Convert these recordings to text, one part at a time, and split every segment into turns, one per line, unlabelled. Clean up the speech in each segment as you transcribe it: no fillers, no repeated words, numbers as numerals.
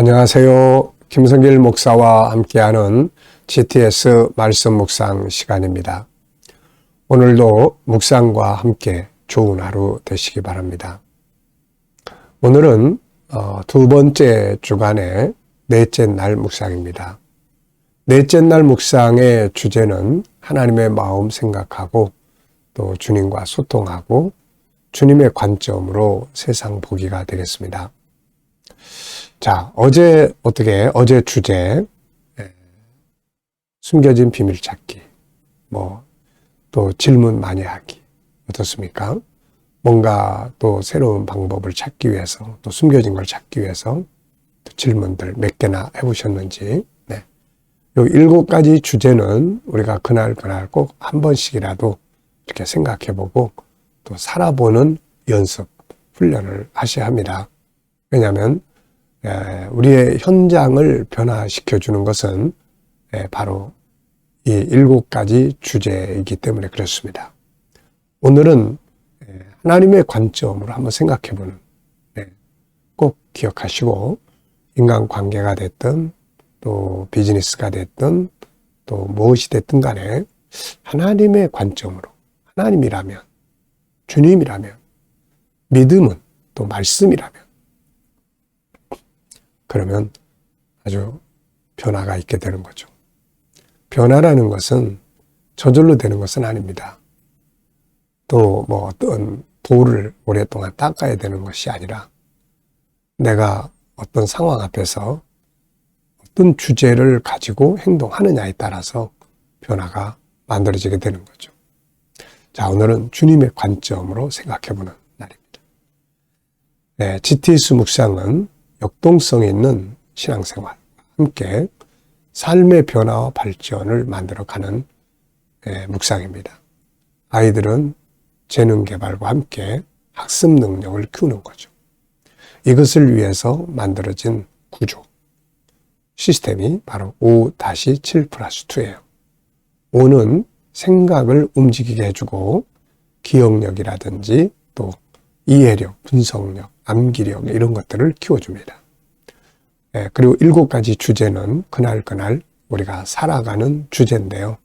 안녕하세요. 김성길 목사와 함께하는 GTS 말씀 묵상 시간입니다. 오늘도 묵상과 함께 좋은 하루 되시기 바랍니다. 오늘은 두 번째 주간의 넷째 날 묵상입니다. 넷째 날 묵상의 주제는 하나님의 마음 생각하고 또 주님과 소통하고 주님의 관점으로 세상 보기가 되겠습니다. 자, 어제 주제, 숨겨진 비밀 찾기, 또 질문 많이 하기, 어떻습니까? 뭔가 또 새로운 방법을 찾기 위해서, 또 숨겨진 걸 찾기 위해서, 또 질문들 몇 개나 해보셨는지, 요 7가지 주제는 우리가 그날 꼭 한 번씩이라도 이렇게 생각해보고, 또 살아보는 연습, 훈련을 하셔야 합니다. 왜냐하면, 우리의 현장을 변화시켜주는 것은 바로 이 7가지 주제이기 때문에 그렇습니다. 오늘은 하나님의 관점으로 한번 생각해보는, 꼭 기억하시고 인간관계가 됐든 또 비즈니스가 됐든 또 무엇이 됐든 간에 하나님의 관점으로, 하나님이라면, 주님이라면, 믿음은 또 말씀이라면 그러면 아주 변화가 있게 되는 거죠. 변화라는 것은 저절로 되는 것은 아닙니다. 또 어떤 돌을 오랫동안 닦아야 되는 것이 아니라 내가 어떤 상황 앞에서 어떤 주제를 가지고 행동하느냐에 따라서 변화가 만들어지게 되는 거죠. 자, 오늘은 주님의 관점으로 생각해보는 날입니다. GTS 묵상은 역동성 있는 신앙생활과 함께 삶의 변화와 발전을 만들어가는 묵상입니다. 아이들은 재능 개발과 함께 학습 능력을 키우는 거죠. 이것을 위해서 만들어진 구조, 시스템이 바로 5-7+2예요. 5는 생각을 움직이게 해주고 기억력이라든지 또 이해력, 분석력, 암기력 이런 것들을 키워줍니다. 그리고 7가지 주제는 그날 우리가 살아가는 주제인데요.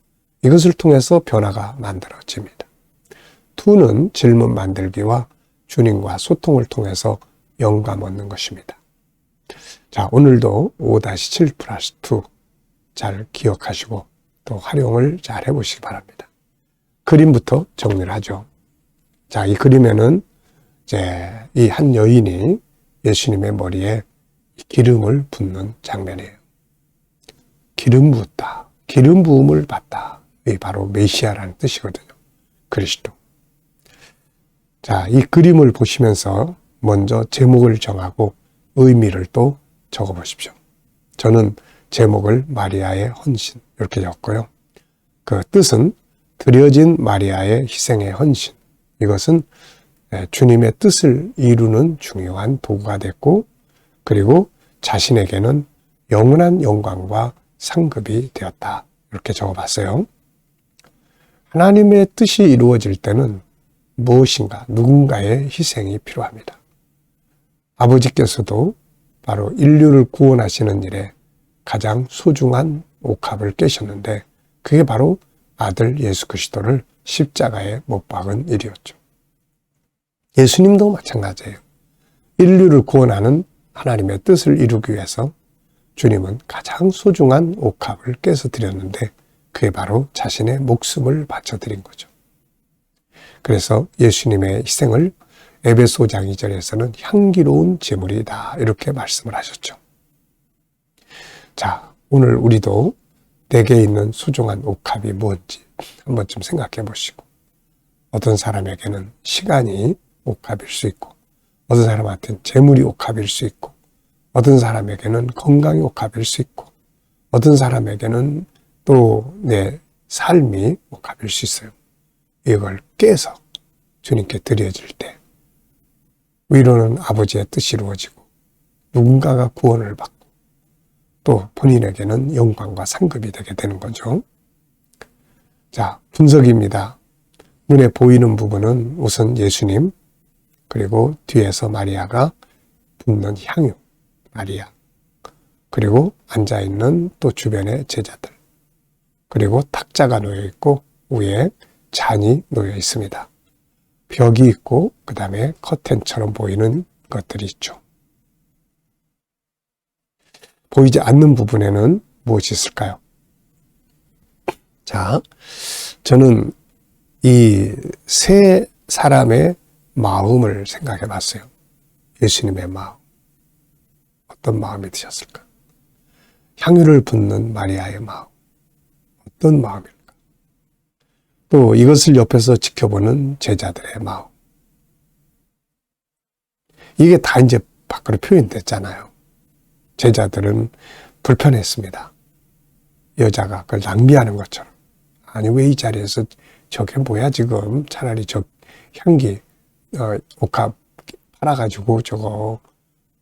이것을 통해서 변화가 만들어집니다. 2는 질문 만들기와 주님과 소통을 통해서 영감 얻는 것입니다. 자, 오늘도 5-7+2 잘 기억하시고 또 활용을 잘 해보시기 바랍니다. 그림부터 정리를 하죠. 자, 이 그림에는 이 한 여인이 예수님의 머리에 기름을 붓는 장면이에요. 기름 부었다. 기름 부음을 받다. 이 바로 메시아라는 뜻이거든요. 그리스도. 자, 이 그림을 보시면서 먼저 제목을 정하고 의미를 또 적어 보십시오. 저는 제목을 마리아의 헌신 이렇게 적었고요. 그 뜻은 드려진 마리아의 희생의 헌신. 이것은 주님의 뜻을 이루는 중요한 도구가 됐고, 그리고 자신에게는 영원한 영광과 상급이 되었다. 이렇게 적어봤어요. 하나님의 뜻이 이루어질 때는 무엇인가, 누군가의 희생이 필요합니다. 아버지께서도 바로 인류를 구원하시는 일에 가장 소중한 옥합을 깨셨는데 그게 바로 아들 예수 그리스도를 십자가에 못 박은 일이었죠. 예수님도 마찬가지예요. 인류를 구원하는 하나님의 뜻을 이루기 위해서 주님은 가장 소중한 옥합을 깨서 드렸는데 그게 바로 자신의 목숨을 바쳐드린 거죠. 그래서 예수님의 희생을 에베소장 2절에서는 향기로운 제물이다 이렇게 말씀을 하셨죠. 자, 오늘 우리도 내게 있는 소중한 옥합이 무엇인지 한번 좀 생각해 보시고, 어떤 사람에게는 시간이 옥합일 수 있고, 어떤 사람한테는 재물이 옥합일 수 있고, 어떤 사람에게는 건강이 옥합일 수 있고, 어떤 사람에게는 또 내 삶이 옥합일 수 있어요. 이걸 깨서 주님께 드려질 때 위로는 아버지의 뜻이 이루어지고 누군가가 구원을 받고 또 본인에게는 영광과 상급이 되게 되는 거죠. 자, 분석입니다. 눈에 보이는 부분은 우선 예수님, 그리고 뒤에서 마리아가 붓는 향유, 마리아. 그리고 앉아있는 또 주변의 제자들, 그리고 탁자가 놓여 있고 위에 잔이 놓여 있습니다. 벽이 있고 그 다음에 커튼처럼 보이는 것들이 있죠. 보이지 않는 부분에는 무엇이 있을까요? 자, 저는 이 세 사람의 마음을 생각해 봤어요. 예수님의 마음. 어떤 마음이 드셨을까? 향유를 붓는 마리아의 마음. 어떤 마음일까? 또 이것을 옆에서 지켜보는 제자들의 마음. 이게 다 이제 밖으로 표현됐잖아요. 제자들은 불편했습니다. 여자가 그걸 낭비하는 것처럼. 아니, 왜 이 자리에서 저게 뭐야 지금? 차라리 저 향기, 옥합 팔아가지고 저거,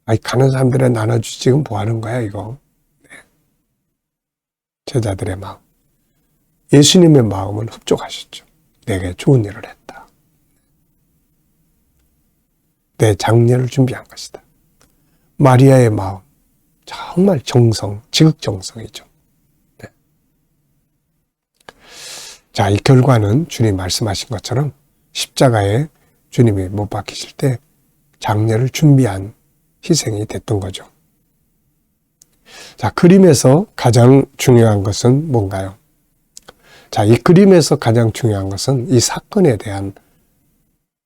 아니, 가는 사람들에 나눠주지 지금 뭐 하는 거야 이거? 네. 제자들의 마음. 예수님의 마음은 흡족하셨죠. 내게 좋은 일을 했다. 내 장례를 준비한 것이다. 마리아의 마음. 정말 정성, 지극정성이죠. 네. 자, 이 결과는 주님 말씀하신 것처럼 십자가에 주님이 못 박히실 때 장례를 준비한 희생이 됐던 거죠. 자, 그림에서 가장 중요한 것은 뭔가요? 자, 이 그림에서 가장 중요한 것은 이 사건에 대한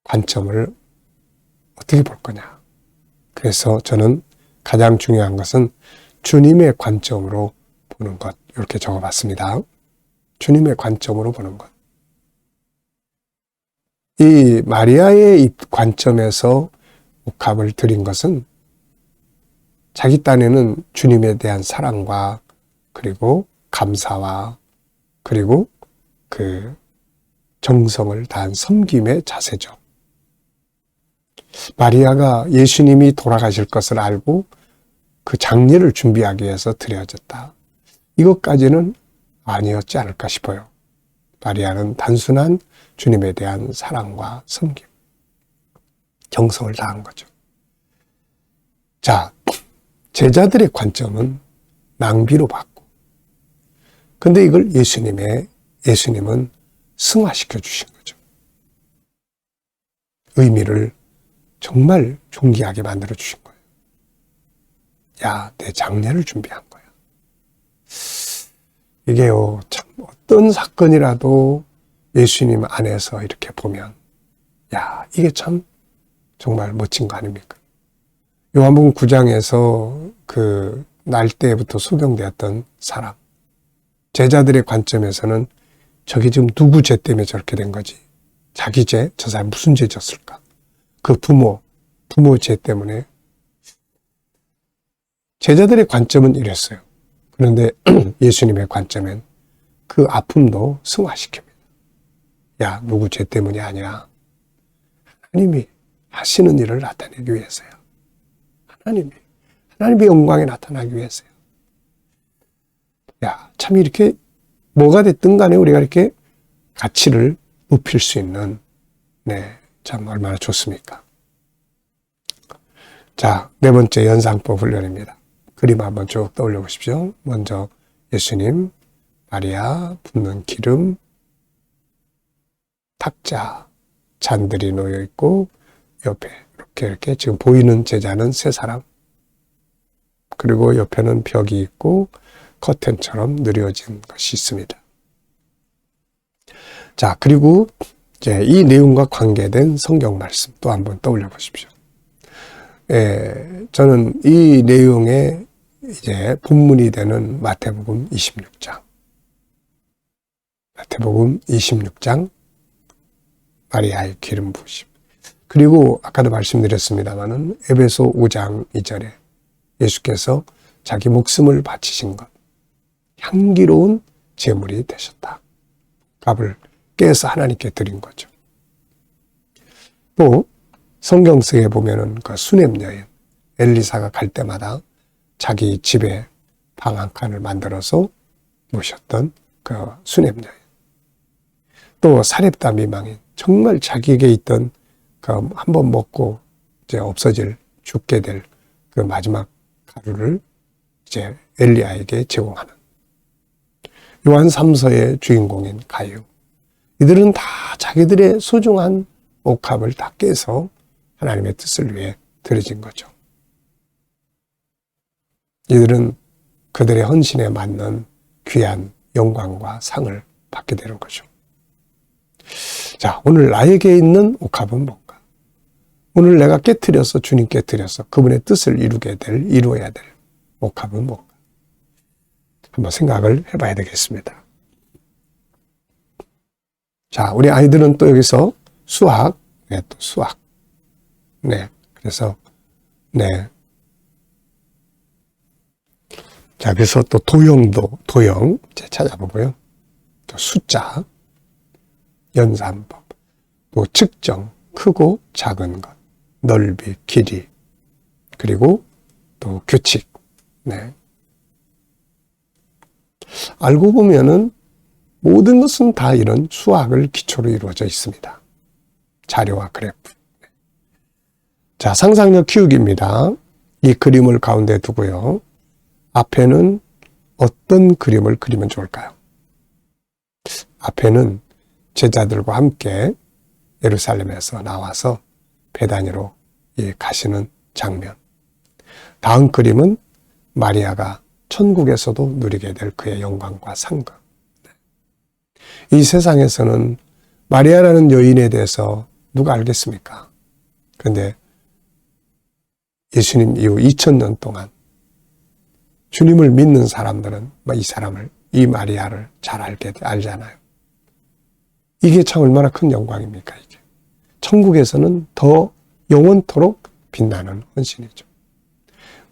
관점을 어떻게 볼 거냐. 그래서 저는 가장 중요한 것은 주님의 관점으로 보는 것, 이렇게 적어봤습니다. 주님의 관점으로 보는 것. 이 마리아의 관점에서 옥합을 드린 것은 자기 딴에는 주님에 대한 사랑과 그리고 감사와 그리고 그 정성을 다한 섬김의 자세죠. 마리아가 예수님이 돌아가실 것을 알고 그 장례를 준비하기 위해서 드려졌다. 이것까지는 아니었지 않을까 싶어요. 마리아는 단순한 주님에 대한 사랑과 섬김, 정성을 다한 거죠. 자, 제자들의 관점은 낭비로 봤고, 근데 이걸 예수님은 승화시켜 주신 거죠. 의미를 정말 존귀하게 만들어 주신 거예요. 야, 내 장례를 준비한 거야. 이게요, 참 어떤 사건이라도 예수님 안에서 이렇게 보면, 야, 이게 참 정말 멋진 거 아닙니까? 요한복음 9장에서 그 날 때부터 소경되었던 사람, 제자들의 관점에서는 저게 지금 누구 죄 때문에 저렇게 된 거지? 자기 죄? 저 사람 무슨 죄 졌을까? 그 부모 죄 때문에. 제자들의 관점은 이랬어요. 그런데 예수님의 관점엔 그 아픔도 승화시킵니다. 야, 누구 죄 때문이 아니라 하나님이 하시는 일을 나타내기 위해서야. 하나님의 영광에 나타나기 위해서야. 야, 참 이렇게 뭐가 됐든 간에 우리가 이렇게 가치를 높일 수 있는, 네, 참 얼마나 좋습니까? 자, 네 번째 연상법 훈련입니다. 그림 한번 쭉 떠올려 보십시오. 먼저 예수님, 마리아, 붓는 기름, 탁자, 잔들이 놓여 있고 옆에 이렇게 지금 보이는 제자는 세 사람, 그리고 옆에는 벽이 있고 커튼처럼 느려진 것이 있습니다. 자, 그리고 이제 이 내용과 관계된 성경 말씀 또 한번 떠올려 보십시오. 저는 이 내용의 이제 본문이 되는 마태복음 26장. 마태복음 26장, 마리아의 기름 부으심. 그리고 아까도 말씀드렸습니다마는 에베소 5장 2절에 예수께서 자기 목숨을 바치신 것, 향기로운 제물이 되셨다. 값을 깨서 하나님께 드린 거죠. 또 성경 속에 보면은 그 수냄 여인 엘리사가 갈 때마다 자기 집에 방 한 칸을 만들어서 모셨던 그 수냄 여인. 또 사렙다 미망인, 정말 자기에게 있던 그 한 번 먹고 이제 없어질, 죽게 될 그 마지막 가루를 이제 이제 엘리야에게 제공하는 요한 3서의 주인공인 가룟. 이들은 다 자기들의 소중한 옥합을 다 깨서 하나님의 뜻을 위해 드려진 거죠. 이들은 그들의 헌신에 맞는 귀한 영광과 상을 받게 되는 거죠. 자, 오늘 나에게 있는 옥합은 뭔가? 오늘 내가 깨트려서 주님께 드려서 그분의 뜻을 이루어야 될 옥합은 뭔가? 한번 생각을 해봐야 되겠습니다. 자, 우리 아이들은 또 여기서 수학, 또 수학. 그래서, 자, 그래서 또 도형, 찾아보고요. 또 숫자, 연산법, 또 측정, 크고 작은 것, 넓이, 길이, 그리고 또 규칙. 알고 보면은 모든 것은 다 이런 수학을 기초로 이루어져 있습니다. 자료와 그래프. 자, 상상력 키우기입니다. 이 그림을 가운데 두고요. 앞에는 어떤 그림을 그리면 좋을까요? 앞에는 제자들과 함께 예루살렘에서 나와서 베다니로 가시는 장면. 다음 그림은 마리아가 천국에서도 누리게 될 그의 영광과 상급. 이 세상에서는 마리아라는 여인에 대해서 누가 알겠습니까? 그런데 예수님 이후 2000년 동안 주님을 믿는 사람들은 이 마리아를 잘 알잖아요. 이게 참 얼마나 큰 영광입니까, 이게. 천국에서는 더 영원토록 빛나는 헌신이죠.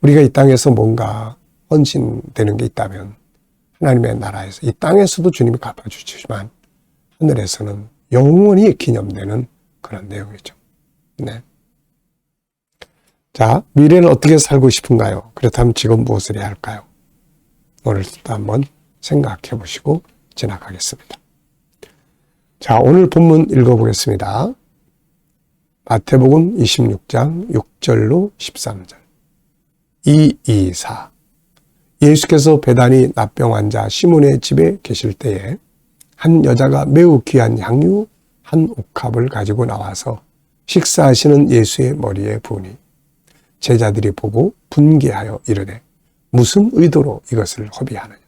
우리가 이 땅에서 뭔가 헌신되는 게 있다면 하나님의 나라에서 이 땅에서도 주님이 갚아주시지만 하늘에서는 영원히 기념되는 그런 내용이죠. 자, 미래는 어떻게 살고 싶은가요? 그렇다면 지금 무엇을 해야 할까요? 오늘도 한번 생각해 보시고 지나가겠습니다. 자, 오늘 본문 읽어보겠습니다. 마태복음 26장 6절로 13절. 224. 예수께서 베다니 납병 환자 시몬의 집에 계실 때에 한 여자가 매우 귀한 향유 한 옥합을 가지고 나와서 식사하시는 예수의 머리에 부으니 제자들이 보고 분개하여 이르되 무슨 의도로 이것을 허비하느냐.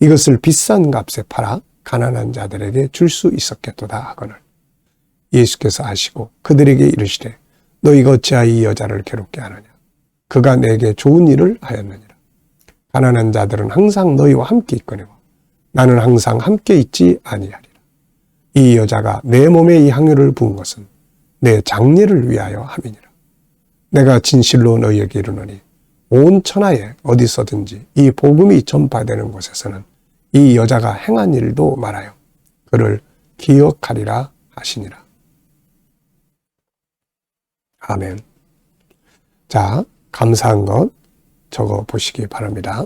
이것을 비싼 값에 팔아 가난한 자들에게 줄 수 있었겠도다 하거늘 예수께서 아시고 그들에게 이르시되 너희가 어찌하여 이 여자를 괴롭게 하느냐. 그가 내게 좋은 일을 하였느니라. 가난한 자들은 항상 너희와 함께 있거니와 나는 항상 함께 있지 아니하리라. 이 여자가 내 몸에 이 향유를 부은 것은 내 장례를 위하여 함이니라. 내가 진실로 너희에게 이르노니 온 천하에 어디서든지 이 복음이 전파되는 곳에서는 이 여자가 행한 일도 말하여 그를 기억하리라 하시니라. 아멘. 자, 감사한 것 적어 보시기 바랍니다.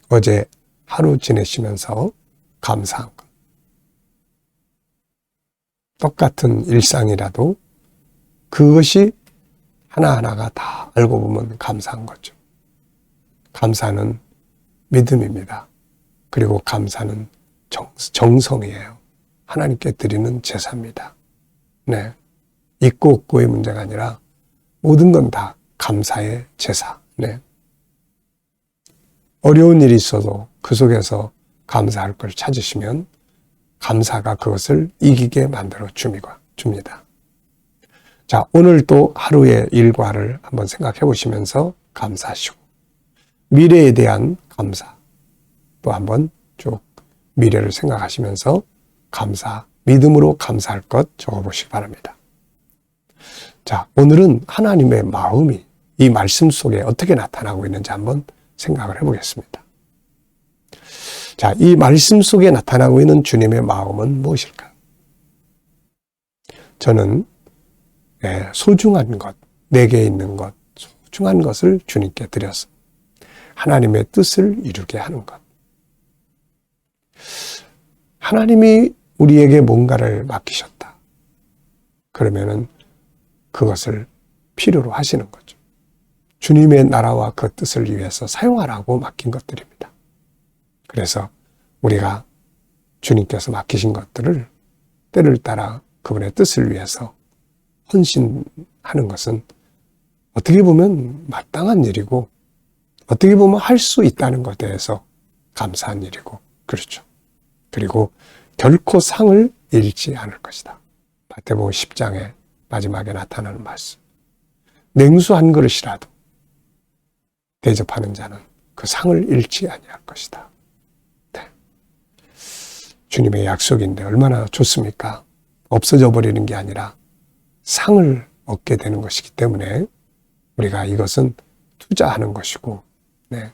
어제 하루 지내시면서 감사한 것. 똑같은 일상이라도 그것이 하나하나가 다 알고 보면 감사한 거죠. 감사는 믿음입니다. 그리고 감사는 정성이에요. 하나님께 드리는 제사입니다. 있고 없고의 문제가 아니라 모든 건 다 감사의 제사. 어려운 일이 있어도 그 속에서 감사할 걸 찾으시면 감사가 그것을 이기게 만들어 줍니다. 자, 오늘 또 하루의 일과를 한번 생각해 보시면서 감사하시고 미래에 대한 감사 또 한번 쭉 미래를 생각하시면서 믿음으로 감사할 것 적어보시기 바랍니다. 자, 오늘은 하나님의 마음이 이 말씀 속에 어떻게 나타나고 있는지 한번 생각을 해보겠습니다. 자, 이 말씀 속에 나타나고 있는 주님의 마음은 무엇일까요? 저는 소중한 것, 내게 있는 것, 소중한 것을 주님께 드려서 하나님의 뜻을 이루게 하는 것. 하나님이 우리에게 뭔가를 맡기셨다. 그러면은 그것을 필요로 하시는 거죠. 주님의 나라와 그 뜻을 위해서 사용하라고 맡긴 것들입니다. 그래서 우리가 주님께서 맡기신 것들을 때를 따라 그분의 뜻을 위해서 헌신하는 것은 어떻게 보면 마땅한 일이고 어떻게 보면 할 수 있다는 것에 대해서 감사한 일이고 그렇죠. 그리고 결코 상을 잃지 않을 것이다. 마태복음 10장의 마지막에 나타나는 말씀. 냉수 한 그릇이라도 대접하는 자는 그 상을 잃지 아니할 것이다. 네. 주님의 약속인데 얼마나 좋습니까? 없어져 버리는 게 아니라 상을 얻게 되는 것이기 때문에 우리가 이것은 투자하는 것이고, 네.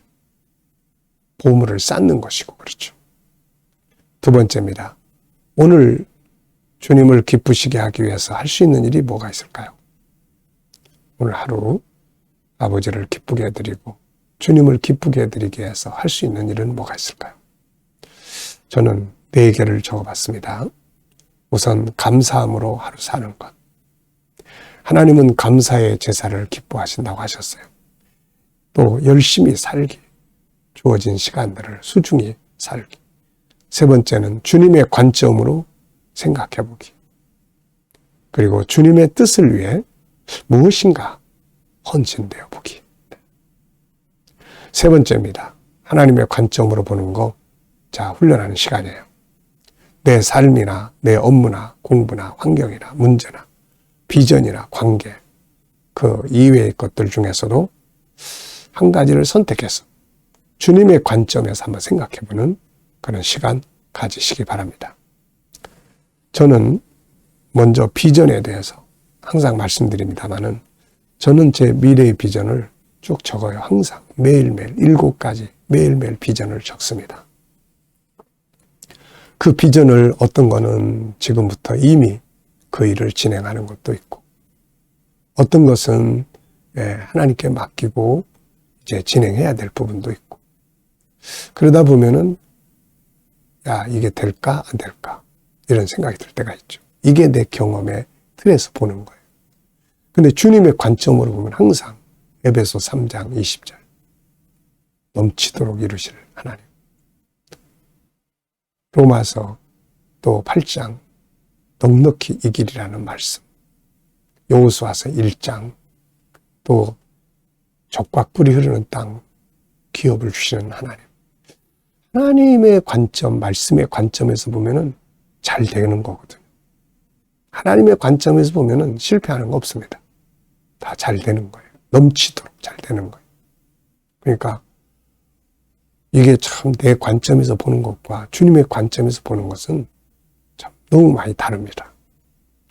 보물을 쌓는 것이고, 그렇죠. 두 번째입니다. 오늘 주님을 기쁘시게 하기 위해서 할 수 있는 일이 뭐가 있을까요? 오늘 하루 아버지를 기쁘게 해드리고 주님을 기쁘게 해드리기 위해서 할 수 있는 일은 뭐가 있을까요? 저는 4개를 적어봤습니다. 우선 감사함으로 하루 사는 것. 하나님은 감사의 제사를 기뻐하신다고 하셨어요. 또 열심히 살기, 주어진 시간들을 소중히 살기. 세 번째는 주님의 관점으로 생각해보기. 그리고 주님의 뜻을 위해 무엇인가 헌신되어 보기. 세 번째입니다. 하나님의 관점으로 보는 거, 자, 훈련하는 시간이에요. 내 삶이나 내 업무나 공부나 환경이나 문제나 비전이나 관계, 그 이외의 것들 중에서도 한 가지를 선택해서 주님의 관점에서 한번 생각해보는 그런 시간 가지시기 바랍니다. 저는 먼저 비전에 대해서 항상 말씀드립니다마는 저는 제 미래의 비전을 쭉 적어요. 항상 매일매일 7가지 매일매일 비전을 적습니다. 그 비전을 어떤 거는 지금부터 이미 그 일을 진행하는 것도 있고 어떤 것은 하나님께 맡기고 이제 진행해야 될 부분도 있고 그러다 보면은 야, 이게 될까 안 될까 이런 생각이 들 때가 있죠. 이게 내 경험의 틀에서 보는 거예요. 근데 주님의 관점으로 보면 항상 에베소 3장 20절 넘치도록 이루실 하나님. 로마서 또 8장 넉넉히 이기리라는 말씀. 여호수아서 1장 또 젖과 꿀이 흐르는 땅 기업을 주시는 하나님. 하나님의 관점, 말씀의 관점에서 보면은 잘 되는 거거든요. 하나님의 관점에서 보면은 실패하는 거 없습니다. 다 잘 되는 거예요. 넘치도록 잘 되는 거예요. 그러니까 이게 참 내 관점에서 보는 것과 주님의 관점에서 보는 것은 참 너무 많이 다릅니다.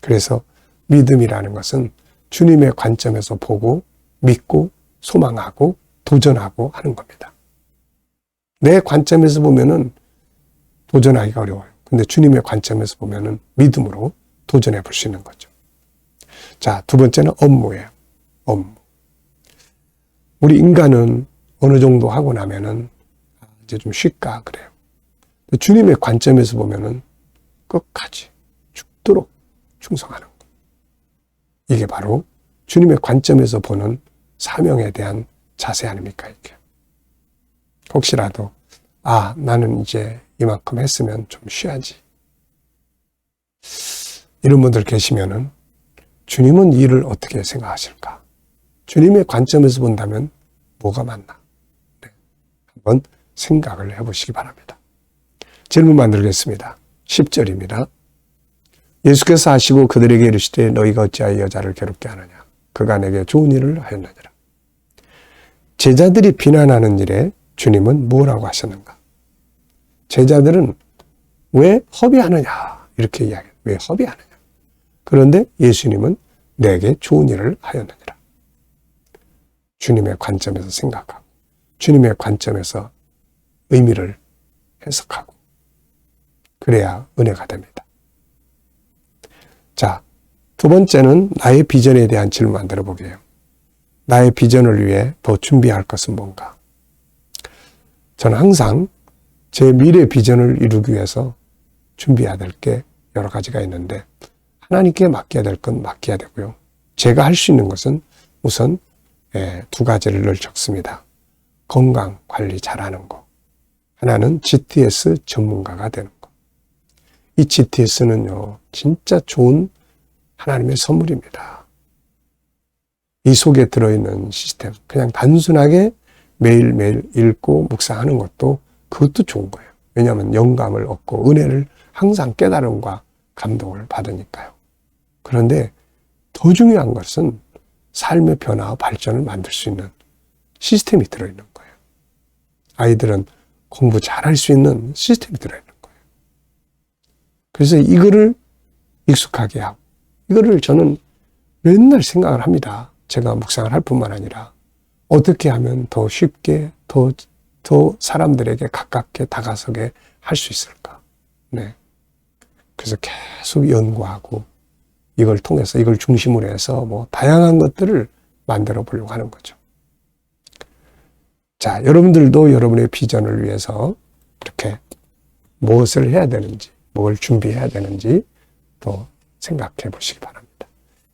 그래서 믿음이라는 것은 주님의 관점에서 보고 믿고 소망하고 도전하고 하는 겁니다. 내 관점에서 보면은 도전하기가 어려워요. 근데 주님의 관점에서 보면은 믿음으로 도전해 볼 수 있는 거죠. 자, 두 번째는 업무예요. 업무. 우리 인간은 어느 정도 하고 나면은 이제 좀 쉴까 그래요. 주님의 관점에서 보면은 끝까지 죽도록 충성하는 것. 이게 바로 주님의 관점에서 보는 사명에 대한 자세 아닙니까, 이게. 혹시라도 나는 이제 이만큼 했으면 좀 쉬어야지. 이런 분들 계시면은 주님은 이 일을 어떻게 생각하실까? 주님의 관점에서 본다면 뭐가 맞나? 네. 한번 생각을 해보시기 바랍니다. 질문 만들겠습니다. 10절입니다. 예수께서 하시고 그들에게 이르시되 너희가 어찌하여 여자를 괴롭게 하느냐? 그가 내게 좋은 일을 하였느니라. 제자들이 비난하는 일에 주님은 뭐라고 하셨는가? 제자들은 왜 허비하느냐? 이렇게 이야기해요. 왜 허비하느냐? 그런데 예수님은 내게 좋은 일을 하였느니라. 주님의 관점에서 생각하고 주님의 관점에서 의미를 해석하고 그래야 은혜가 됩니다. 자, 두 번째는 나의 비전에 대한 질문 만들어 보게요. 나의 비전을 위해 더 준비할 것은 뭔가? 저는 항상 제 미래 비전을 이루기 위해서 준비해야 될 게 여러 가지가 있는데 하나님께 맡겨야 될 건 맡겨야 되고요. 제가 할 수 있는 것은 우선 두 가지를 늘 적습니다. 건강 관리 잘하는 거. 하나는 GTS 전문가가 되는 거. 이 GTS는요, 진짜 좋은 하나님의 선물입니다. 이 속에 들어있는 시스템, 그냥 단순하게 매일매일 읽고 묵상하는 것도 그것도 좋은 거예요. 왜냐하면 영감을 얻고 은혜를 항상 깨달음과 감동을 받으니까요. 그런데 더 중요한 것은 삶의 변화와 발전을 만들 수 있는 시스템이 들어있는 거예요. 아이들은 공부 잘할 수 있는 시스템이 들어있는 거예요. 그래서 이거를 익숙하게 하고, 이거를 저는 맨날 생각을 합니다. 제가 묵상을 할 뿐만 아니라 어떻게 하면 더 쉽게, 더 사람들에게 가깝게 다가서게 할 수 있을까. 네. 그래서 계속 연구하고 이걸 통해서, 이걸 중심으로 해서 다양한 것들을 만들어 보려고 하는 거죠. 자, 여러분들도 여러분의 비전을 위해서 이렇게 무엇을 해야 되는지, 뭘 준비해야 되는지 또 생각해 보시기 바랍니다.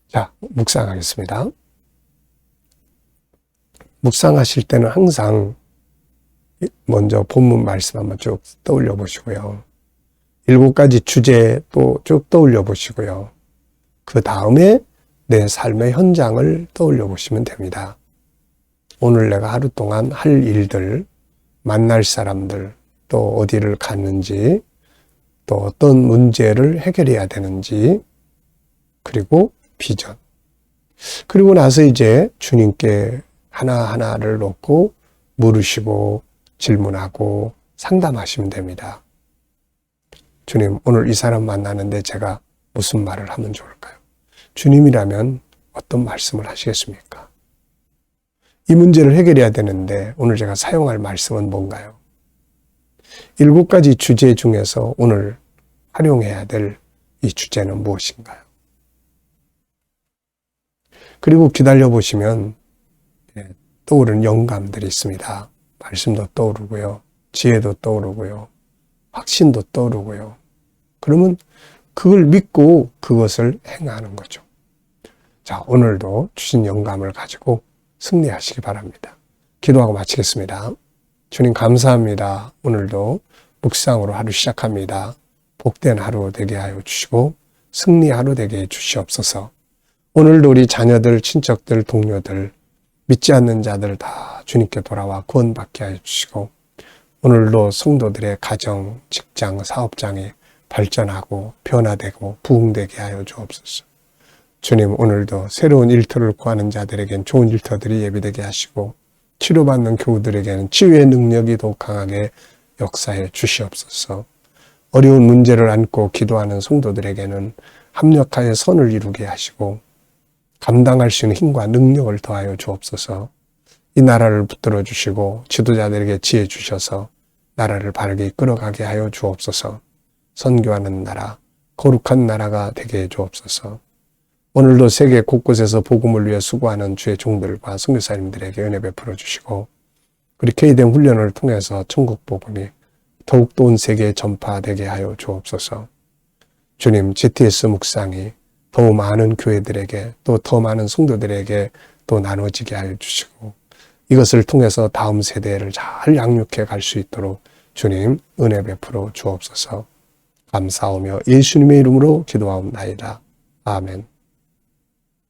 자, 묵상하겠습니다. 묵상하실 때는 항상 먼저 본문 말씀 한번 쭉 떠올려 보시고요. 7가지 주제 또 쭉 떠올려 보시고요. 그 다음에 내 삶의 현장을 떠올려 보시면 됩니다. 오늘 내가 하루 동안 할 일들, 만날 사람들, 또 어디를 갔는지, 또 어떤 문제를 해결해야 되는지, 그리고 비전. 그리고 나서 이제 주님께 하나하나를 놓고 물으시고 질문하고 상담하시면 됩니다. 주님, 오늘 이 사람 만나는데 제가 무슨 말을 하면 좋을까요? 주님이라면 어떤 말씀을 하시겠습니까? 이 문제를 해결해야 되는데 오늘 제가 사용할 말씀은 뭔가요? 7가지 주제 중에서 오늘 활용해야 될 이 주제는 무엇인가요? 그리고 기다려보시면 떠오르는 영감들이 있습니다. 말씀도 떠오르고요. 지혜도 떠오르고요. 확신도 떠오르고요. 그러면 그걸 믿고 그것을 행하는 거죠. 자, 오늘도 주신 영감을 가지고 승리하시기 바랍니다. 기도하고 마치겠습니다. 주님 감사합니다. 오늘도 묵상으로 하루 시작합니다. 복된 하루 되게 하여 주시고 승리 하루 되게 해 주시옵소서. 오늘도 우리 자녀들, 친척들, 동료들, 믿지 않는 자들 다 주님께 돌아와 구원받게 하여 주시고 오늘도 성도들의 가정, 직장, 사업장이 발전하고 변화되고 부흥되게 하여 주옵소서. 주님, 오늘도 새로운 일터를 구하는 자들에겐 좋은 일터들이 예비되게 하시고 치료받는 교우들에게는 치유의 능력이 더욱 강하게 역사해 주시옵소서. 어려운 문제를 안고 기도하는 성도들에게는 합력하여 선을 이루게 하시고 감당할 수 있는 힘과 능력을 더하여 주옵소서. 이 나라를 붙들어 주시고 지도자들에게 지혜 주셔서 나라를 바르게 이끌어가게 하여 주옵소서. 선교하는 나라, 거룩한 나라가 되게 해 주옵소서. 오늘도 세계 곳곳에서 복음을 위해 수고하는 주의 종들과 선교사님들에게 은혜 베풀어 주시고 우리 K댐 훈련을 통해서 천국 복음이 더욱더 온 세계에 전파되게 하여 주옵소서. 주님, GTS 묵상이 더 많은 교회들에게 또 더 많은 성도들에게 또 나눠지게 하여 주시고 이것을 통해서 다음 세대를 잘 양육해 갈 수 있도록 주님 은혜 베풀어 주옵소서. 감사하며 예수님의 이름으로 기도하옵나이다. 아멘.